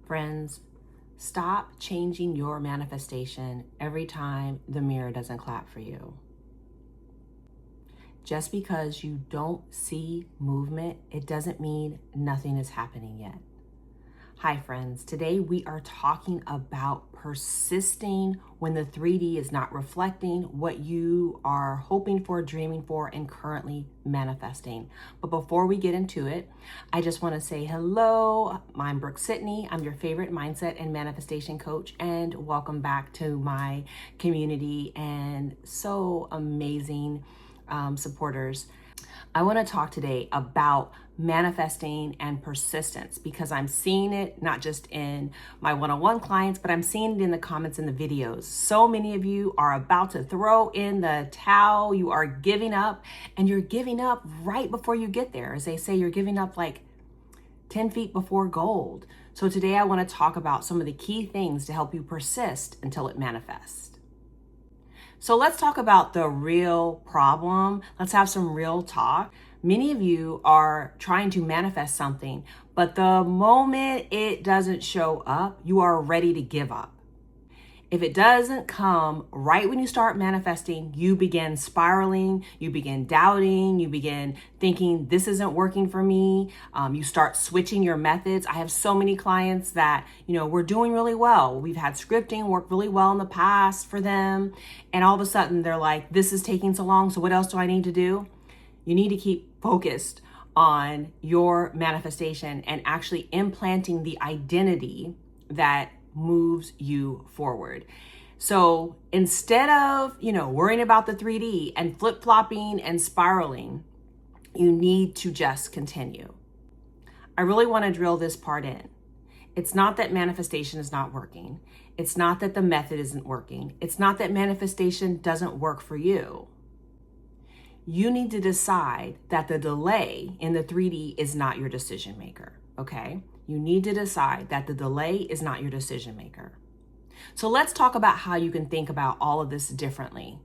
Friends, stop changing your manifestation every time the mirror doesn't clap for you. Just because you don't see movement, it doesn't mean nothing is happening yet. Hi friends, today we are talking about persisting when the 3D is not reflecting what you are hoping for, dreaming for, and currently manifesting. But before we get into it, I just want to say hello. I'm Brooke-Sidney. I'm your favorite mindset and manifestation coach, and welcome back to my community and so amazing supporters. I want to talk today about manifesting and persistence because I'm seeing it not just in my one-on-one clients, but I'm seeing it in the comments in the videos. So many of you are about to throw in the towel. You are giving up, and you're giving up right before you get there. As they say, you're giving up like 10 feet before gold. So today I want to talk about some of the key things to help you persist until it manifests. So let's talk about the real problem. Let's have some real talk. Many of you are trying to manifest something, but the moment it doesn't show up, you are ready to give up. If it doesn't come right when you start manifesting, you begin spiraling, you begin doubting, you begin thinking this isn't working for me. You start switching your methods. I have so many clients that, we're doing really well. We've had scripting work really well in the past for them. And all of a sudden they're like, this is taking so long. So what else do I need to do? You need to keep focused on your manifestation and actually implanting the identity that moves you forward. So instead of, worrying about the 3D and flip-flopping and spiraling, you need to just continue. I really want to drill this part in. It's not that manifestation is not working. It's not that the method isn't working. It's not that manifestation doesn't work for you. You need to decide that the delay in the 3D is not your decision maker, okay? You need to decide that the delay is not your decision maker. So let's talk about how you can think about all of this differently.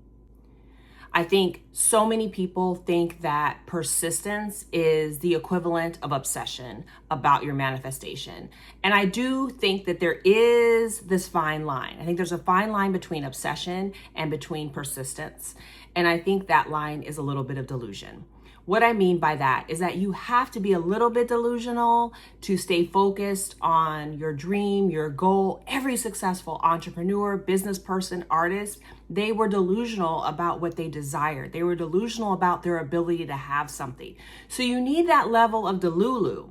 I think so many people think that persistence is the equivalent of obsession about your manifestation. And I do think that there is this fine line. I think there's a fine line between obsession and between persistence. And I think that line is a little bit of delusion. What I mean by that is that you have to be a little bit delusional to stay focused on your dream, your goal. Every successful entrepreneur, business person, artist, they were delusional about what they desired. They were delusional about their ability to have something. So you need that level of delulu.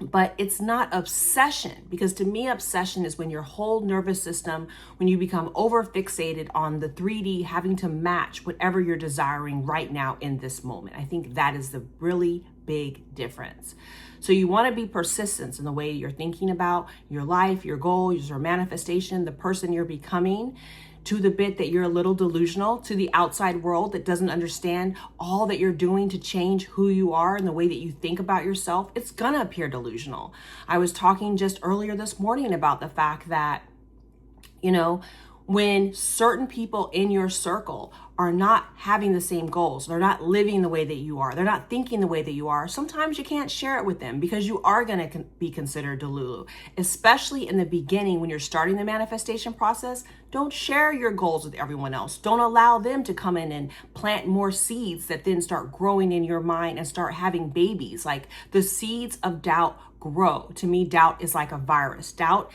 But it's not obsession, because to me, obsession is when your whole nervous system, when you become over fixated on the 3D, having to match whatever you're desiring right now in this moment. I think that is the really big difference. So you want to be persistent in the way you're thinking about your life, your goal, your manifestation, the person you're becoming, to the bit that you're a little delusional to the outside world that doesn't understand all that you're doing to change who you are and the way that you think about yourself. It's gonna appear delusional. I was talking just earlier this morning about the fact that, when certain people in your circle are not having the same goals, they're not living the way that you are, they're not thinking the way that you are, sometimes you can't share it with them because you are going to be considered delulu. Especially in the beginning when you're starting the manifestation process, don't share your goals with everyone else. Don't allow them to come in and plant more seeds that then start growing in your mind and start having babies. Like the seeds of doubt grow. To me, doubt is like a virus. Doubt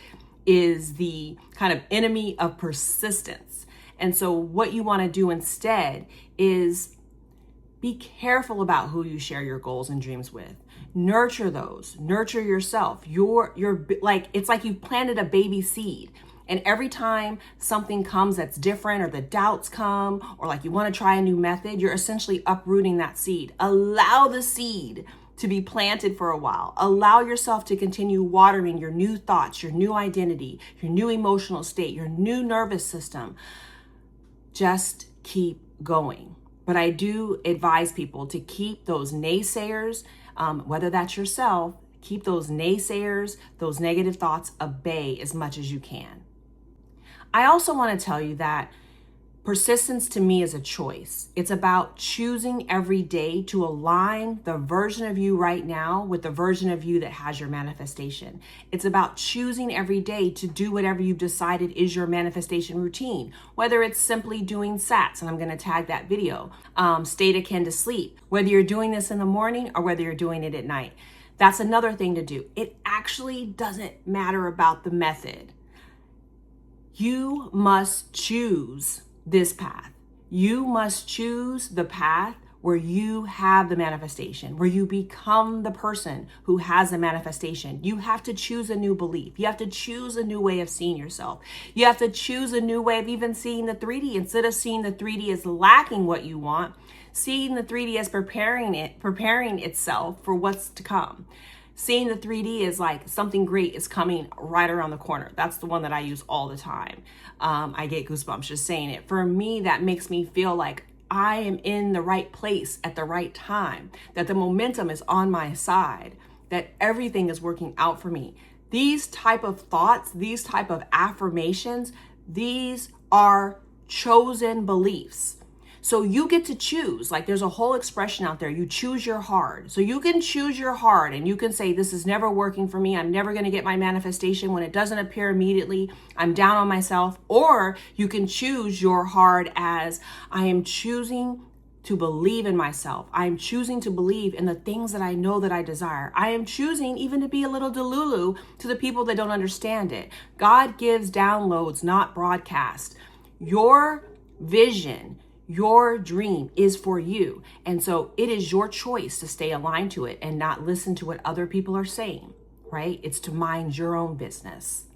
is the kind of enemy of persistence. And so what you want to do instead is be careful about who you share your goals and dreams with. Nurture those, nurture yourself. You're like, it's like you've planted a baby seed. And every time something comes that's different, or the doubts come, or like you want to try a new method, you're essentially uprooting that seed. Allow the seed to be planted for a while. Allow yourself to continue watering your new thoughts, your new identity, your new emotional state, your new nervous system. Just keep going. But I do advise people to keep those naysayers, whether that's yourself, keep those naysayers, those negative thoughts at bay as much as you can. I also want to tell you that Persistence to me is a choice. It's about choosing every day to align the version of you right now with the version of you that has your manifestation. It's about choosing every day to do whatever you've decided is your manifestation routine, whether it's simply doing SATs, and I'm going to tag that video, state akin to sleep, whether you're doing this in the morning or whether you're doing it at night. That's another thing to do. It actually doesn't matter about the method. You must choose this path. You must choose the path where you have the manifestation, where you become the person who has the manifestation. You have to choose a new belief. You have to choose a new way of seeing yourself. You have to choose a new way of even seeing the 3D. Instead of seeing the 3D as lacking what you want, seeing the 3D as preparing itself for what's to come. Seeing the 3D is like something great is coming right around the corner. That's the one that I use all the time. I get goosebumps just saying it. For me, that makes me feel like I am in the right place at the right time, that the momentum is on my side, that everything is working out for me. These type of thoughts, these type of affirmations, these are chosen beliefs. So you get to choose. Like there's a whole expression out there, you choose your hard. So you can choose your hard and you can say, this is never working for me. I'm never going to get my manifestation. When it doesn't appear immediately, I'm down on myself. Or you can choose your hard as, I am choosing to believe in myself. I am choosing to believe in the things that I know that I desire. I am choosing even to be a little delulu to the people that don't understand it. God gives downloads, not broadcast. Your vision, your dream is for you. And so it is your choice to stay aligned to it and not listen to what other people are saying, right? It's to mind your own business.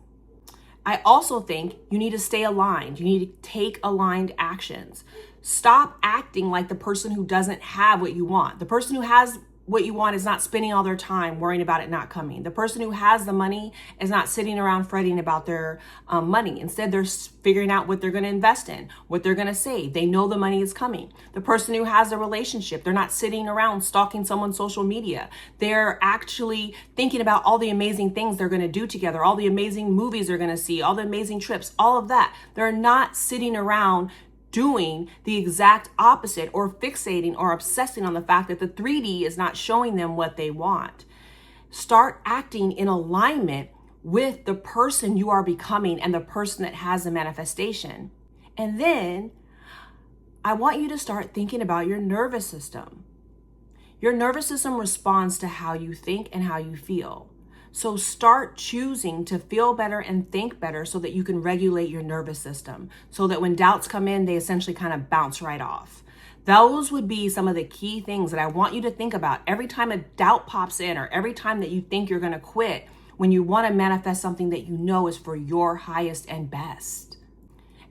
I also think you need to stay aligned. You need to take aligned actions. Stop acting like the person who doesn't have what you want. The person who has what you want is not spending all their time worrying about it not coming. The person who has the money is not sitting around fretting about their money. Instead, they're figuring out what they're going to invest in, what they're going to save. They know the money is coming. The person who has a relationship, they're not sitting around stalking someone's social media. They're actually thinking about all the amazing things they're going to do together, all the amazing movies they're going to see, all the amazing trips, all of that. They're not sitting around doing the exact opposite or fixating or obsessing on the fact that the 3D is not showing them what they want. Start acting in alignment with the person you are becoming and the person that has the manifestation. And then I want you to start thinking about your nervous system. Your nervous system responds to how you think and how you feel. So start choosing to feel better and think better so that you can regulate your nervous system, so that when doubts come in, they essentially kind of bounce right off. Those would be some of the key things that I want you to think about every time a doubt pops in or every time that you think you're going to quit, when you want to manifest something that you know is for your highest and best.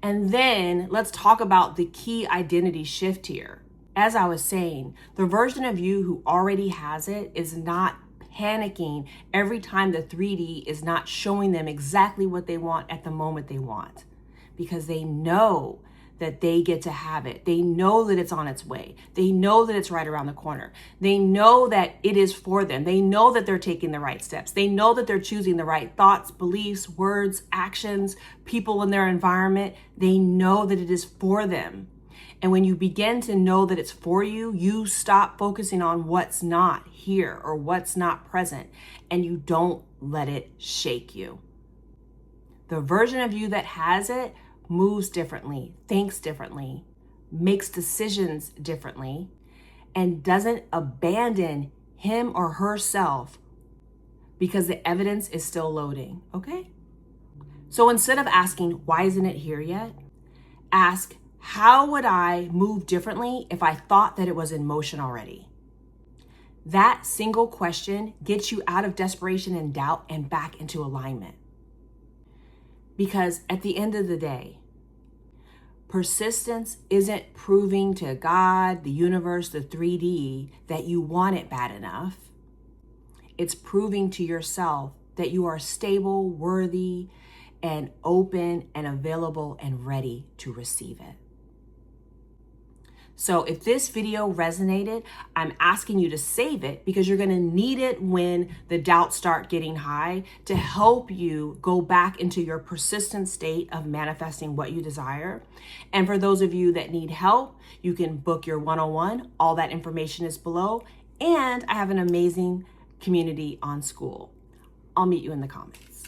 And then let's talk about the key identity shift here. As I was saying, the version of you who already has it is not panicking every time the 3D is not showing them exactly what they want at the moment they want, because they know that they get to have it. They know that it's on its way. They know that it's right around the corner. They know that it is for them. They know that they're taking the right steps. They know that they're choosing the right thoughts, beliefs, words, actions, people in their environment. They know that it is for them. And when you begin to know that it's for you, you stop focusing on what's not here or what's not present, and you don't let it shake you. The version of you that has it moves differently, thinks differently, makes decisions differently, and doesn't abandon him or herself because the evidence is still loading, okay? So instead of asking, why isn't it here yet? Ask, how would I move differently if I thought that it was in motion already? That single question gets you out of desperation and doubt and back into alignment. Because at the end of the day, persistence isn't proving to God, the universe, the 3D that you want it bad enough. It's proving to yourself that you are stable, worthy, and open and available and ready to receive it. So if this video resonated, I'm asking you to save it because you're going to need it when the doubts start getting high to help you go back into your persistent state of manifesting what you desire. And for those of you that need help, you can book your one-on-one. All that information is below. And I have an amazing community on School. I'll meet you in the comments.